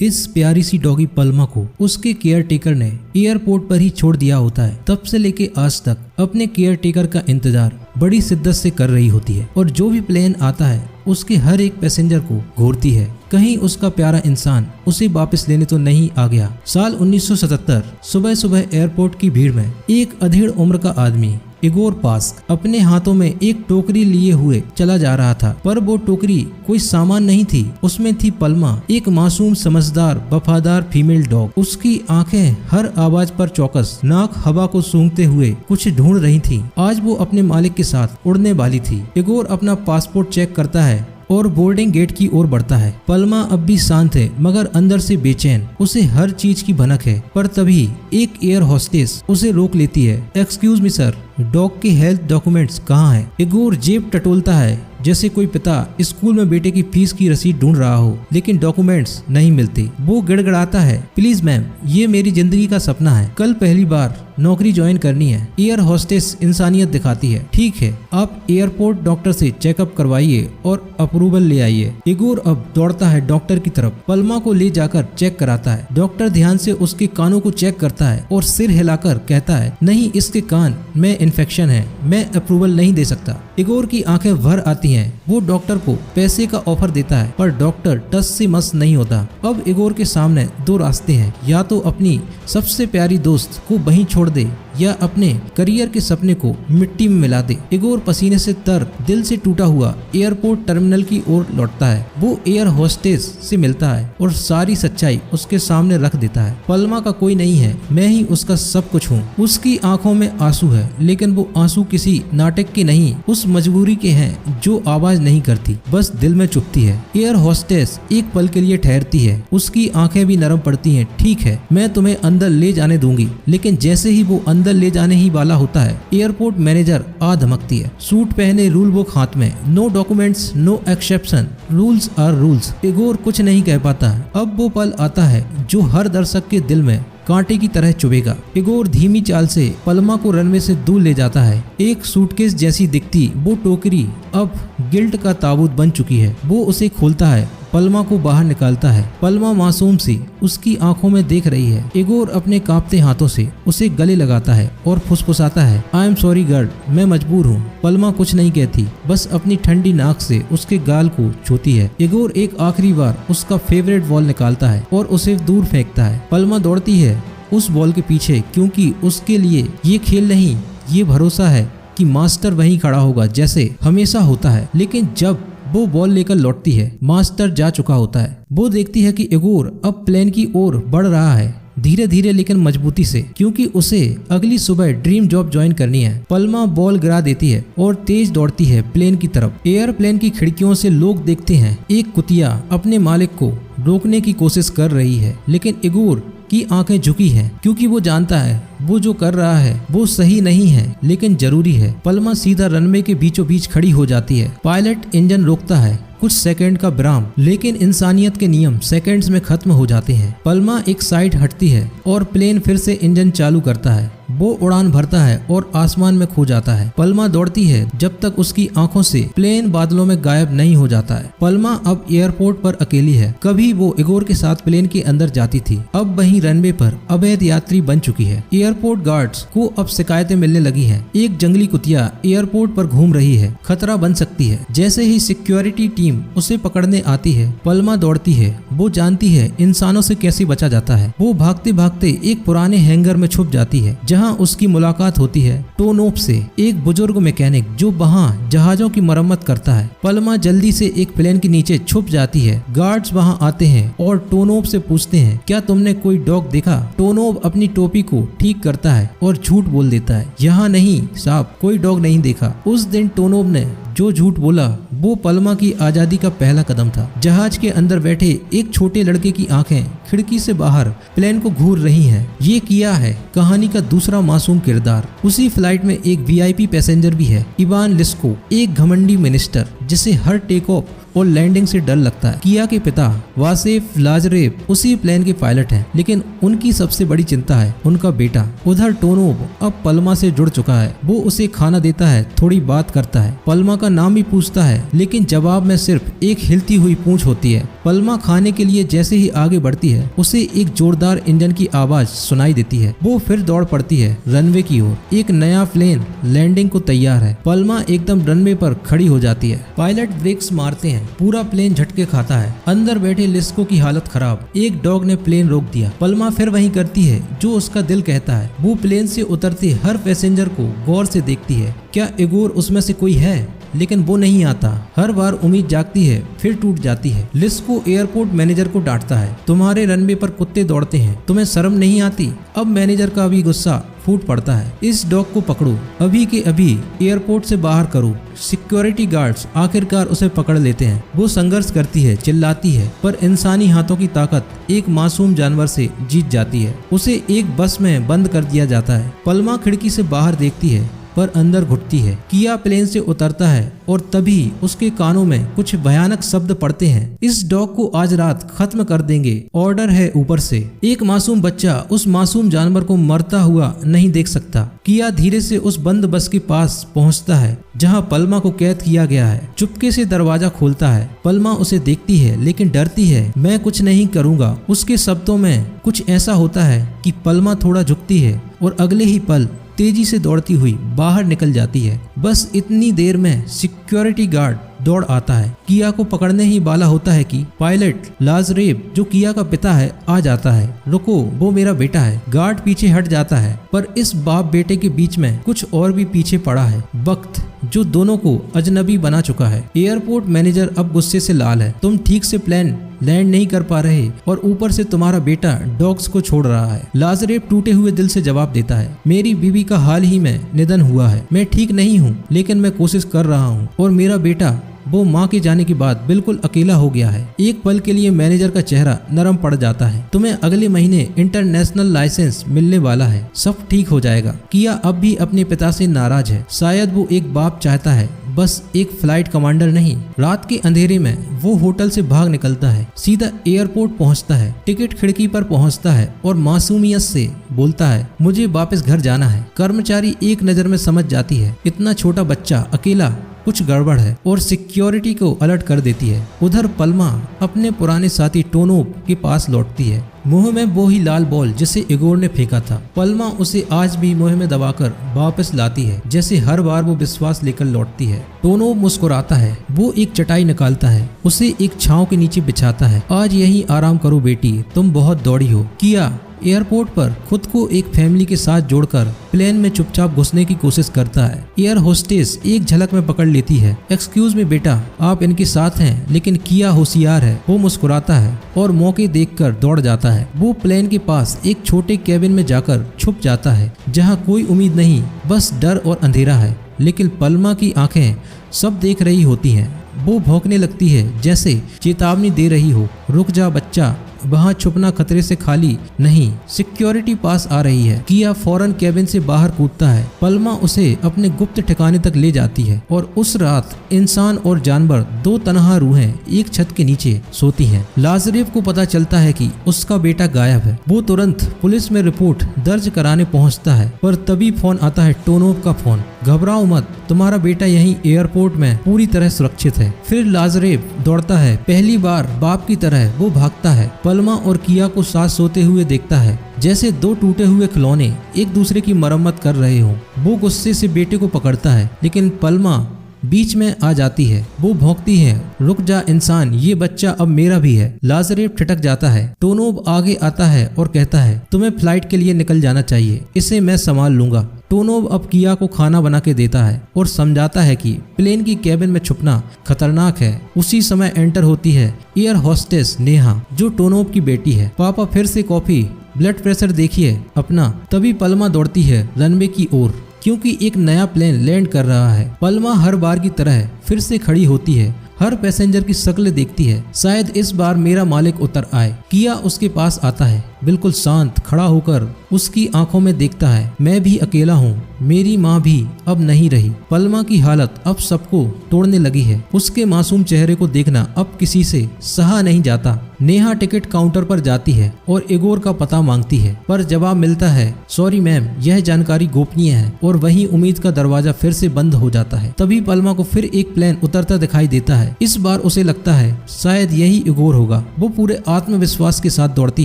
इस प्यारी सी doggy Palma को उसके केयर टेकर ने एयरपोर्ट पर ही छोड़ दिया होता है। तब से लेके आज तक अपने केयर टेकर का इंतजार बड़ी शिद्दत से कर रही होती है और जो भी प्लेन आता है उसके हर एक पैसेंजर को घूरती है, कहीं उसका प्यारा इंसान उसे वापस लेने तो नहीं आ गया। साल 1977 सुबह सुबह एयरपोर्ट की भीड़ में एक अधेड़ उम्र का आदमी इगोर पास्क अपने हाथों में एक टोकरी लिए हुए चला जा रहा था, पर वो टोकरी कोई सामान नहीं थी। उसमें थी पल्मा, एक मासूम समझदार वफादार फीमेल डॉग। उसकी आंखें हर आवाज पर चौकस, नाक हवा को सूंघते हुए कुछ ढूंढ रही थी। आज वो अपने मालिक के साथ उड़ने वाली थी। इगोर अपना पासपोर्ट चेक करता है और बोर्डिंग गेट की ओर बढ़ता है। पल्मा अब भी शांत है मगर अंदर से बेचैन, उसे हर चीज की भनक है। पर तभी एक एयर होस्टेस उसे रोक लेती है। एक्सक्यूज मी सर, डॉग के हेल्थ डॉक्यूमेंट्स कहाँ हैं? इगोर जेब टटोलता है जैसे कोई पिता स्कूल में बेटे की फीस की रसीद ढूंढ रहा हो, लेकिन डॉक्यूमेंट्स नहीं मिलते। वो गिड़गिड़ाता है, प्लीज मैम, ये मेरी जिंदगी का सपना है, कल पहली बार नौकरी ज्वाइन करनी है। एयर होस्टेस इंसानियत दिखाती है, ठीक है, आप एयरपोर्ट डॉक्टर से चेकअप करवाइए और अप्रूवल ले आइए। इगोर अब दौड़ता है डॉक्टर की तरफ, पल्मा को ले जाकर चेक कराता है। डॉक्टर ध्यान से उसके कानों को चेक करता है और सिर हिलाकर कहता है, नहीं, इसके कान में इन्फेक्शन है, मैं अप्रूवल नहीं दे सकता। इगोर की आंखें भर आती हैं। वो डॉक्टर को पैसे का ऑफर देता है पर डॉक्टर टस से मस नहीं होता। अब इगोर के सामने दो रास्ते हैं, या तो अपनी सबसे प्यारी दोस्त को वहीं छोड़ दे या अपने करियर के सपने को मिट्टी में मिला दे। इगोर पसीने से तर, दिल से टूटा हुआ एयरपोर्ट टर्मिनल की ओर लौटता है। वो एयर होस्टेस से मिलता है और सारी सच्चाई उसके सामने रख देता है। पल्मा का कोई नहीं है, मैं ही उसका सब कुछ हूँ। उसकी आंखों में आंसू है, लेकिन वो आंसू किसी नाटक के नहीं, उस मजबूरी के हैं जो आवाज नहीं करती, बस दिल में चुभती है। एयर होस्टेस एक पल के लिए ठहरती है, उसकी आंखें भी नरम पड़ती हैं। ठीक है, मैं तुम्हें अंदर ले जाने दूंगी। लेकिन जैसे ही वो अंदर ले जाने ही वाला होता है, एयरपोर्ट मैनेजर आ धमकती है, सूट पहने, रूल बुक हाथ में, no documents, no exception, rules are rules. Igor कुछ नहीं कह पाता। अब वो पल आता है जो हर दर्शक के दिल में कांटे की तरह चुभेगा। इगोर धीमी चाल से पल्मा को रनवे से दूर ले जाता है। एक सूटकेस जैसी दिखती वो टोकरी अब गिल्ट का ताबूत बन चुकी है। वो उसे खोलता है, पल्मा को बाहर निकालता है। पल्मा मासूम सी उसकी आंखों में देख रही है। इगोर अपने कांपते हाथों से उसे गले लगाता है और फुसफुसाता है, आई एम सॉरी गर्ल, मैं मजबूर हूँ। पल्मा कुछ नहीं कहती, बस अपनी ठंडी नाक से उसके गाल को छूती है। इगोर एक आखिरी बार उसका फेवरेट बॉल निकालता है और उसे दूर फेंकता है। पल्मा दौड़ती है उस बॉल के पीछे, क्योंकि उसके लिए ये खेल नहीं, ये भरोसा है कि मास्टर वहीं खड़ा होगा जैसे हमेशा होता है। लेकिन जब वो बॉल लेकर लौटती है, मास्टर जा चुका होता है। वो देखती है कि इगोर अब प्लेन की ओर बढ़ रहा है, धीरे धीरे लेकिन मजबूती से, क्योंकि उसे अगली सुबह ड्रीम जॉब ज्वाइन करनी है। पल्मा बॉल गिरा देती है और तेज दौड़ती है प्लेन की तरफ। एयरप्लेन की खिड़कियों से लोग देखते हैं एक कुतिया अपने मालिक को रोकने की कोशिश कर रही है, लेकिन इगोर की आंखें झुकी हैं, क्योंकि वो जानता है वो जो कर रहा है वो सही नहीं है, लेकिन जरूरी है। पल्मा सीधा रनवे के बीचों बीच खड़ी हो जाती है। पायलट इंजन रोकता है, कुछ सेकंड का विराम, लेकिन इंसानियत के नियम सेकंड्स में खत्म हो जाते हैं। पल्मा एक साइड हटती है और प्लेन फिर से इंजन चालू करता है। वो उड़ान भरता है और आसमान में खो जाता है। पल्मा दौड़ती है जब तक उसकी आंखों से प्लेन बादलों में गायब नहीं हो जाता है। पल्मा अब एयरपोर्ट पर अकेली है। कभी वो इगोर के साथ प्लेन के अंदर जाती थी, अब वहीं रनवे पर अवैध यात्री बन चुकी है। एयरपोर्ट गार्ड्स को अब शिकायतें मिलने लगी हैं। एक जंगली कुतिया एयरपोर्ट पर घूम रही है, खतरा बन सकती है। जैसे ही सिक्योरिटी टीम उसे पकड़ने आती है, पल्मा दौड़ती है। वो जानती है इंसानों से कैसे बचा जाता है। वो भागते भागते एक पुराने हैंगर में छुप जाती है, जहाँ उसकी मुलाकात होती है टोनोप से, एक बुजुर्ग मैकेनिक जो वहाँ जहाजों की मरम्मत करता है। पल्मा जल्दी से एक प्लेन के नीचे छुप जाती है। गार्ड्स वहाँ आते हैं और टोनोप से पूछते हैं, क्या तुमने कोई डॉग देखा? टोनोप अपनी टोपी को ठीक करता है और झूठ बोल देता है, यहाँ नहीं साहब, कोई डॉग नहीं देखा। उस दिन टोनोप ने जो झूठ बोला वो पल्मा की आजादी का पहला कदम था। जहाज के अंदर बैठे एक छोटे लड़के की आंखें खिड़की से बाहर प्लेन को घूर रही हैं। ये किया है कहानी का दूसरा मासूम किरदार। उसी फ्लाइट में एक वीआईपी पैसेंजर भी है, इवान लिस्को, एक घमंडी मिनिस्टर जिसे हर टेक ऑफ और लैंडिंग से डर लगता है। किया के पिता वासिफ लाजरेव उसी प्लेन के पायलट हैं, लेकिन उनकी सबसे बड़ी चिंता है उनका बेटा। उधर टोनोब अब पल्मा से जुड़ चुका है। वो उसे खाना देता है, थोड़ी बात करता है, पल्मा का नाम भी पूछता है, लेकिन जवाब में सिर्फ एक हिलती हुई पूंछ होती है। पल्मा खाने के लिए जैसे ही आगे बढ़ती है उसे एक जोरदार इंजन की आवाज सुनाई देती है। वो फिर दौड़ पड़ती है रनवे की ओर। एक नया प्लेन लैंडिंग को तैयार है। पल्मा एकदम रनवे पर खड़ी हो जाती है। पायलट ब्रेक्स मारते हैं, पूरा प्लेन झटके खाता है। अंदर बैठे लिस्को की हालत खराब। एक डॉग ने प्लेन रोक दिया। पल्मा फिर वही करती है जो उसका दिल कहता है। वो प्लेन से उतरते हर पैसेंजर को गौर से देखती है, क्या इगोर उसमें से कोई है, लेकिन वो नहीं आता। हर बार उम्मीद जागती है, फिर टूट जाती है। लिस्को एयरपोर्ट मैनेजर को डांटता है, तुम्हारे रनवे पर कुत्ते दौड़ते हैं, तुम्हें शर्म नहीं आती। अब मैनेजर का भी गुस्सा फूट पड़ता है, इस डॉग को पकड़ो, अभी के अभी एयरपोर्ट से बाहर करो। सिक्योरिटी गार्ड्स आखिरकार उसे पकड़ लेते हैं। वो संघर्ष करती है, चिल्लाती है, पर इंसानी हाथों की ताकत एक मासूम जानवर से जीत जाती है। उसे एक बस में बंद कर दिया जाता है। पल्मा खिड़की से बाहर देखती है, पर अंदर घुटती है। किया प्लेन से उतरता है और तभी उसके कानों में कुछ भयानक शब्द पड़ते हैं, इस डॉग को आज रात खत्म कर देंगे, ऑर्डर है ऊपर से। एक मासूम बच्चा उस मासूम जानवर को मरता हुआ नहीं देख सकता। किया धीरे से उस बंद बस के पास पहुंचता है जहां पल्मा को कैद किया गया है। चुपके से दरवाजा खोलता है। पल्मा उसे देखती है लेकिन डरती है। मैं कुछ नहीं करूंगा। उसके शब्दों में कुछ ऐसा होता है कि पल्मा थोड़ा झुकती है और अगले ही पल तेजी से दौड़ती हुई बाहर निकल जाती है। बस इतनी देर में सिक्योरिटी गार्ड दौड़ आता है। किया को पकड़ने ही वाला होता है कि पायलट लाजरेव जो किया का पिता है आ जाता है। रुको, वो मेरा बेटा है। गार्ड पीछे हट जाता है, पर इस बाप बेटे के बीच में कुछ और भी पीछे पड़ा है, वक्त जो दोनों को अजनबी बना चुका है। एयरपोर्ट मैनेजर अब गुस्से से लाल है। तुम ठीक से प्लेन लैंड नहीं कर पा रहे और ऊपर से तुम्हारा बेटा डॉग्स को छोड़ रहा है। लाजरेव टूटे हुए दिल से जवाब देता है, मेरी बीवी का हाल ही में निधन हुआ है। मैं ठीक नहीं हूँ, लेकिन मैं कोशिश कर रहा हूँ और मेरा बेटा वो माँ के जाने के बाद बिल्कुल अकेला हो गया है। एक पल के लिए मैनेजर का चेहरा नरम पड़ जाता है। तुम्हें अगले महीने इंटरनेशनल लाइसेंस मिलने वाला है, सब ठीक हो जाएगा। किया अब भी अपने पिता से नाराज है। शायद वो एक बाप चाहता है, बस एक फ्लाइट कमांडर नहीं। रात के अंधेरे में वो होटल से भाग निकलता है, सीधा एयरपोर्ट पहुंचता है। टिकट खिड़की पर पहुंचता है और मासूमियत से बोलता है, मुझे वापस घर जाना है। कर्मचारी एक नजर में समझ जाती है, इतना छोटा बच्चा अकेला, कुछ गड़बड़ है, और सिक्योरिटी को अलर्ट कर देती है। उधर पल्मा अपने पुराने साथी टोनोब के पास लौटती है, मुंह में वो ही लाल बॉल जिसे इगोर ने फेंका था। पल्मा उसे आज भी मुंह में दबाकर वापस लाती है, जैसे हर बार वो विश्वास लेकर लौटती है। टोनोब मुस्कुराता है। वो एक चटाई निकालता है, उसे एक छांव के नीचे बिछाता है। आज यहीं आराम करो बेटी, तुम बहुत दौड़ी हो। किया एयरपोर्ट पर खुद को एक फैमिली के साथ जोड़कर प्लेन में चुपचाप घुसने की कोशिश करता है। एयर होस्टेस एक झलक में पकड़ लेती है, एक्सक्यूज मी बेटा, आप इनके साथ हैं। लेकिन किया होशियार है, वो मुस्कुराता है और मौके देखकर दौड़ जाता है। वो प्लेन के पास एक छोटे केबिन में जाकर छुप जाता है, जहाँ कोई उम्मीद नहीं, बस डर और अंधेरा है। लेकिन पल्मा की आंखें सब देख रही होती हैं। वो भौंकने लगती है, जैसे चेतावनी दे रही हो, रुक जा बच्चा, वहाँ छुपना खतरे से खाली नहीं। सिक्योरिटी पास आ रही है। किया फौरन केबिन से बाहर कूदता है। पल्मा उसे अपने गुप्त ठिकाने तक ले जाती है और उस रात इंसान और जानवर, दो तन्हा रूहें एक छत के नीचे सोती हैं। लाजरेव को पता चलता है कि उसका बेटा गायब है। वो तुरंत पुलिस में रिपोर्ट दर्ज कराने पहुंचता है, पर तभी फोन आता है टोनोब का फोन। घबराओ मत, तुम्हारा बेटा यहीं एयरपोर्ट में पूरी तरह सुरक्षित है। फिर लाजरेव दौड़ता है। पहली बार बाप की तरह वो भागता है। पल्मा और किया को साथ सोते हुए देखता है, जैसे दो टूटे हुए खिलौने एक दूसरे की मरम्मत कर रहे हो। वो गुस्से से बेटे को पकड़ता है, लेकिन पल्मा बीच में आ जाती है। वो भौंकती है, रुक जा इंसान, ये बच्चा अब मेरा भी है। लाजरेव ठिठक जाता है। टोनोब आगे आता है और कहता है, तुम्हें फ्लाइट के लिए निकल जाना चाहिए, इसे मैं संभाल लूंगा। टोनोब अब किया को खाना बना के देता है और समझाता है कि प्लेन की केबिन में छुपना खतरनाक है। उसी समय एंटर होती है एयर होस्टेस नेहा, जो टोनोब की बेटी है। पापा फिर से कॉफी, ब्लड प्रेशर देखिए अपना। तभी पल्मा दौड़ती है रनवे की ओर, क्योंकि एक नया प्लेन लैंड कर रहा है। पल्मा हर बार की तरह फिर से खड़ी होती है, हर पैसेंजर की शक्ल देखती है। शायद इस बार मेरा मालिक उतर आए। किया उसके पास आता है। बिल्कुल शांत खड़ा होकर उसकी आंखों में देखता है। मैं भी अकेला हूँ, मेरी माँ भी अब नहीं रही। पलमा की हालत अब सबको तोड़ने लगी है। उसके मासूम चेहरे को देखना अब किसी से सहा नहीं जाता। नेहा टिकट काउंटर पर जाती है और इगोर का पता मांगती है, पर जवाब मिलता है, सॉरी मैम, यह जानकारी गोपनीय है। और वहीं उम्मीद का दरवाजा फिर से बंद हो जाता है। तभी पलमा को फिर एक प्लेन उतरता दिखाई देता है। इस बार उसे लगता है शायद यही इगोर होगा। वो पूरे आत्मविश्वास के साथ दौड़ती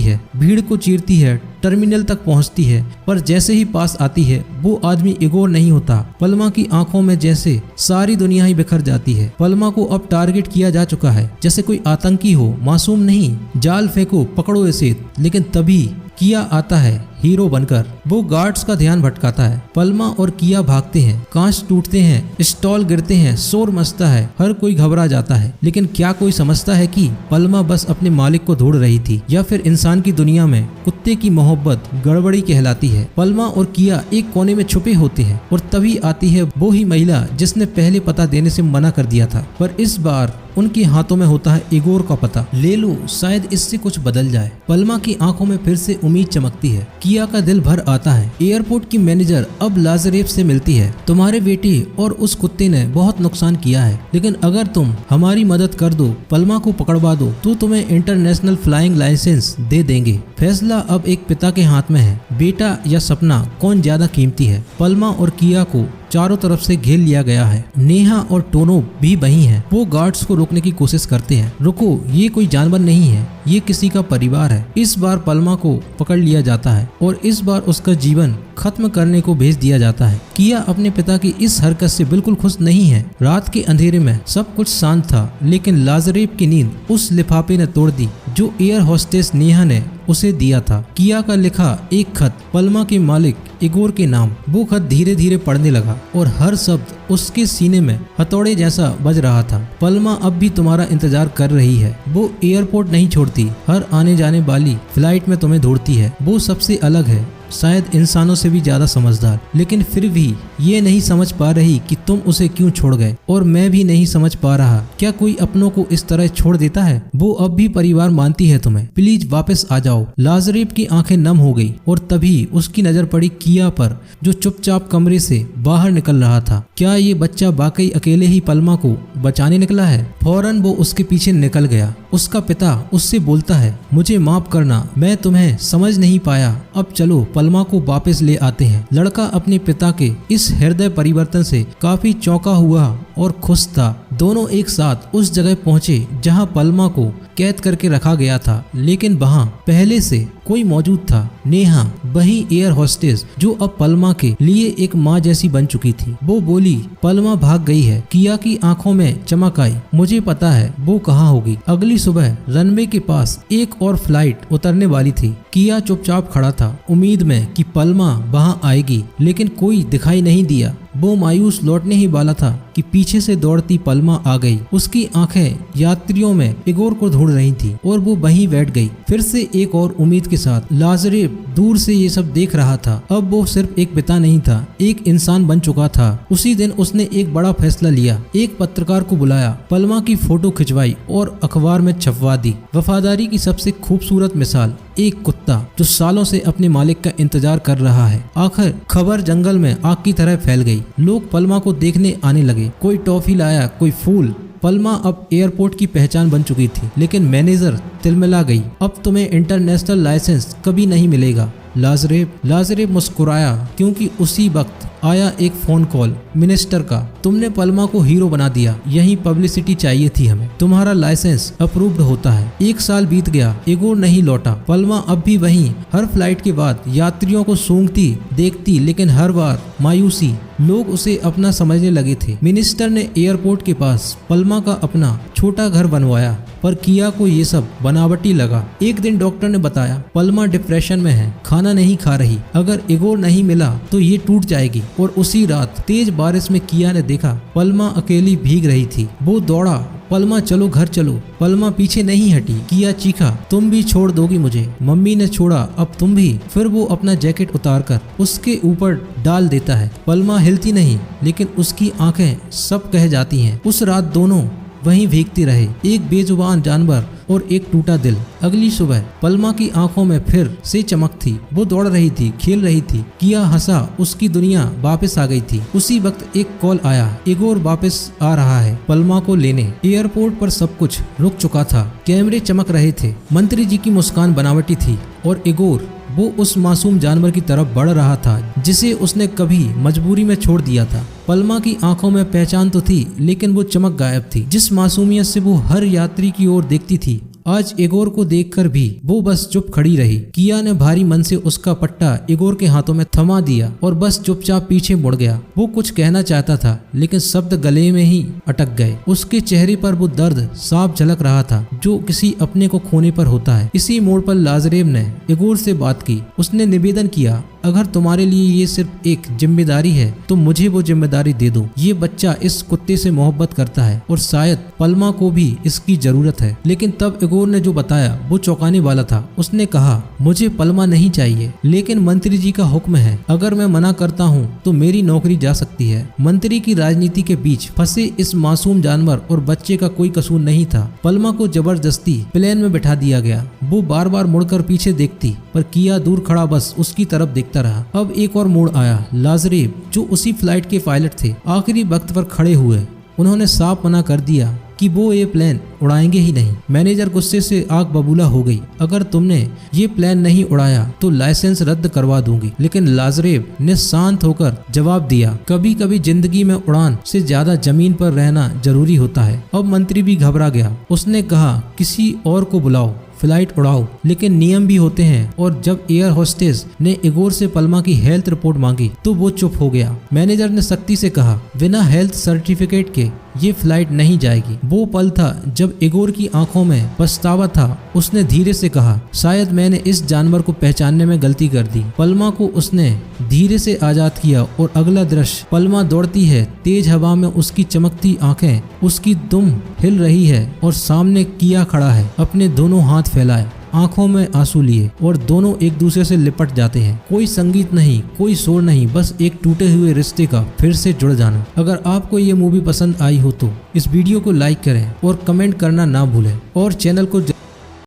है, भीड़ को चीरती है, टर्मिनल तक पहुंचती है, पर जैसे ही पास आती है वो आदमी इगोर नहीं होता। पलमा की आंखों में जैसे सारी दुनिया ही बिखर जाती है। पलमा को अब टारगेट किया जा चुका है, जैसे कोई आतंकी हो। मासूम नहीं, जाल फेंको, पकड़ो इसे। लेकिन तभी किया आता है हीरो बनकर। वो गार्ड्स का ध्यान भटकाता है। पलमा और किया भागते हैं, कांच टूटते हैं, स्टॉल गिरते हैं, शोर मचता है, हर कोई घबरा जाता है। लेकिन क्या कोई समझता है कि पलमा बस अपने मालिक को ढूंढ रही थी, या फिर इंसान की दुनिया में कुत्ते की मोहब्बत गड़बड़ी कहलाती है। पलमा और किया एक कोने में छुपे होते हैं और तभी आती है वो ही महिला जिसने पहले पता देने से मना कर दिया था, पर इस बार उनके हाथों में होता है इगोर का पता। ले लो, शायद इससे कुछ बदल जाए। पलमा की आंखों में फिर से उम्मीद चमकती है। किया का दिल भर आता है। एयरपोर्ट की मैनेजर अब लाजरेफ से मिलती है। तुम्हारे बेटे और उस कुत्ते ने बहुत नुकसान किया है, लेकिन अगर तुम हमारी मदद कर दो, पलमा को पकड़वा दो, तो तुम्हें इंटरनेशनल फ्लाइंग लाइसेंस दे देंगे। फैसला अब एक पिता के हाथ में है। बेटा या सपना, कौन ज्यादा कीमती है? पलमा और किया को चारों तरफ से घेर लिया गया है। नेहा और टोनो भी वहीं हैं। वो गार्ड्स को रोकने की कोशिश करते हैं। रुको, ये कोई जानवर नहीं है, ये किसी का परिवार है। इस बार पलमा को पकड़ लिया जाता है और इस बार उसका जीवन खत्म करने को भेज दिया जाता है। किया अपने पिता की इस हरकत से बिल्कुल खुश नहीं है। रात के अंधेरे में सब कुछ शांत था, लेकिन लाजरेफ की नींद उस लिफाफे ने तोड़ दी जो एयर होस्टेस नेहा ने उसे दिया था। किया का लिखा एक खत, पलमा के मालिक इगोर के नाम। वो खत धीरे धीरे पढ़ने लगा और हर शब्द उसके सीने में हथौड़े जैसा बज रहा था। पलमा अब भी तुम्हारा इंतजार कर रही है। वो एयरपोर्ट नहीं छोड़ती, हर आने जाने वाली फ्लाइट में तुम्हें ढूंढती है। वो सबसे अलग है, शायद इंसानों से भी ज्यादा समझदार, लेकिन फिर भी ये नहीं समझ पा रही कि तुम उसे क्यों छोड़ गए। और मैं भी नहीं समझ पा रहा, क्या कोई अपनों को इस तरह छोड़ देता है? वो अब भी परिवार मानती है तुम्हें, प्लीज वापस आ जाओ। लाजरेफ की आंखें नम हो गई और तभी उसकी नजर पड़ी किया पर, जो चुपचाप कमरे से बाहर निकल रहा था। क्या ये बच्चा वाकई अकेले ही पलमा को बचाने निकला है? फौरन वो उसके पीछे निकल गया। उसका पिता उससे बोलता है, मुझे माफ करना, मैं तुम्हें समझ नहीं पाया। अब चलो पलमा को वापस ले आते हैं। लड़का अपने पिता के इस हृदय परिवर्तन से काफी चौंका हुआ और खुश था। दोनों एक साथ उस जगह पहुंचे जहां पलमा को कैद करके रखा गया था, लेकिन वहां पहले से कोई मौजूद था। नेहा, वही एयर होस्टेस जो अब पलमा के लिए एक माँ जैसी बन चुकी थी। वो बोली, पलमा भाग गई है। किया की आंखों में चमक आई। मुझे पता है वो कहाँ होगी। अगली सुबह रनवे के पास एक और फ्लाइट उतरने वाली थी। किया चुपचाप खड़ा था, उम्मीद में कि पलमा वहां आएगी, लेकिन कोई दिखाई नहीं दिया। वो मायूस लौटने ही वाला था कि पीछे से दौड़ती पलमा आ गई। उसकी आंखें यात्रियों में इगोर को ढूंढ रही थी और वो वहीं बैठ गई। फिर से एक और उम्मीद के साथ लाजरेफ दूर से ये सब देख रहा था। अब वो सिर्फ एक पिता नहीं था, एक इंसान बन चुका था। उसी दिन उसने एक बड़ा फैसला लिया। एक पत्रकार को बुलाया, पलमा की फोटो खिंचवाई और अखबार में छपवा दी। वफादारी की सबसे खूबसूरत मिसाल, एक कुत्ता जो सालों से अपने मालिक का इंतजार कर रहा है। आखिर खबर जंगल में आग की तरह फैल गई। लोग पलमा को देखने आने लगे। कोई टॉफी लाया, कोई फूल। पलमा अब एयरपोर्ट की पहचान बन चुकी थी, लेकिन मैनेजर तिलमिला गई। अब तुम्हें इंटरनेशनल लाइसेंस कभी नहीं मिलेगा। लाजरेफ मुस्कुराया, क्योंकि उसी वक्त आया एक फोन कॉल मिनिस्टर का। तुमने पलमा को हीरो बना दिया, यही पब्लिसिटी चाहिए थी हमें। तुम्हारा लाइसेंस अप्रूव्ड होता है। 1 साल बीत गया, इगोर नहीं लौटा। पलमा अब भी वहीं, हर फ्लाइट के बाद यात्रियों को सूंघती देखती, लेकिन हर बार मायूसी। लोग उसे अपना समझने लगे थे। मिनिस्टर ने एयरपोर्ट के पास पलमा का अपना छोटा घर बनवाया, पर किया को ये सब बनावटी लगा। एक दिन डॉक्टर ने बताया, पलमा डिप्रेशन में है, खाना नहीं खा रही। अगर इगोर नहीं मिला तो ये टूट जाएगी। और उसी रात तेज बारिश में किया ने देखा पलमा अकेली भीग रही थी। वो दौड़ा, पलमा चलो घर चलो। पलमा पीछे नहीं हटी। किया चीखा, तुम भी छोड़ दोगी मुझे? मम्मी ने छोड़ा, अब तुम भी? फिर वो अपना जैकेट उतारकर उसके ऊपर डाल देता है। पलमा हिलती नहीं, लेकिन उसकी आंखें सब कह जाती हैं। उस रात दोनों वहीं भीगते रहे, एक बेजुबान जानवर और एक टूटा दिल। अगली सुबह पल्मा की आंखों में फिर से चमक थी। वो दौड़ रही थी, खेल रही थी। किया हंसा, उसकी दुनिया वापस आ गई थी। उसी वक्त एक कॉल आया, इगोर वापस आ रहा है पल्मा को लेने। एयरपोर्ट पर सब कुछ रुक चुका था, कैमरे चमक रहे थे, मंत्री जी की मुस्कान बनावटी थी और इगोर वो उस मासूम जानवर की तरफ बढ़ रहा था जिसे उसने कभी मजबूरी में छोड़ दिया था। पल्मा की आंखों में पहचान तो थी, लेकिन वो चमक गायब थी। जिस मासूमियत से वो हर यात्री की ओर देखती थी, आज इगोर को देखकर भी वो बस चुप खड़ी रही। किया ने भारी मन से उसका पट्टा इगोर के हाथों में थमा दिया और बस चुपचाप पीछे मुड़ गया। वो कुछ कहना चाहता था, लेकिन शब्द गले में ही अटक गए। उसके चेहरे पर वो दर्द साफ झलक रहा था जो किसी अपने को खोने पर होता है। इसी मोड़ पर लाजरेव ने इगोर से बात की। उसने निवेदन किया, अगर तुम्हारे लिए ये सिर्फ एक जिम्मेदारी है तो मुझे वो जिम्मेदारी दे दो। ये बच्चा इस कुत्ते से मोहब्बत करता है और शायद पल्मा को भी इसकी जरूरत है। लेकिन तब इगोर ने जो बताया वो चौंकाने वाला था। उसने कहा, मुझे पल्मा नहीं चाहिए, लेकिन मंत्री जी का हुक्म है। अगर मैं मना करता हूँ तो मेरी नौकरी जा सकती है। मंत्री की राजनीति के बीच फंसे इस मासूम जानवर और बच्चे का कोई कसूर नहीं था। पल्मा को जबरदस्ती प्लेन में बैठा दिया गया। वो बार बार मुड़कर पीछे देखती, पर किया दूर खड़ा बस उसकी तरफ देखता रहा। अब एक और मोड़ आया। लाजरेव जो उसी फ्लाइट के पायलट थे, आखिरी वक्त पर खड़े हुए। उन्होंने साफ मना कर दिया कि वो ये प्लेन उड़ाएंगे ही नहीं। मैनेजर गुस्से से आग बबूला हो गई, अगर तुमने ये प्लेन नहीं उड़ाया तो लाइसेंस रद्द करवा दूंगी। लेकिन लाजरेव ने शांत होकर जवाब दिया, कभी कभी जिंदगी में उड़ान से ज्यादा जमीन पर रहना जरूरी होता है। अब मंत्री भी घबरा गया। उसने कहा, किसी और को बुलाओ, फ्लाइट उड़ाओ। लेकिन नियम भी होते हैं, और जब एयर होस्टेस ने इगोर से पल्मा की हेल्थ रिपोर्ट मांगी तो वो चुप हो गया। मैनेजर ने सख्ती से कहा, बिना हेल्थ सर्टिफिकेट के ये फ्लाइट नहीं जाएगी। वो पल था जब इगोर की आंखों में पछतावा था। उसने धीरे से कहा, शायद मैंने इस जानवर को पहचानने में गलती कर दी। पल्मा को उसने धीरे से आजाद किया और अगला दृश्य, पल्मा दौड़ती है, तेज हवा में उसकी चमकती आंखें, उसकी दुम हिल रही है और सामने किया खड़ा है, अपने दोनों हाथ फैलाए, आंखों में आंसू लिए, और दोनों एक दूसरे से लिपट जाते हैं। कोई संगीत नहीं, कोई शोर नहीं, बस एक टूटे हुए रिश्ते का फिर से जुड़ जाना। अगर आपको ये मूवी पसंद आई हो तो इस वीडियो को लाइक करें और कमेंट करना ना भूलें, और चैनल को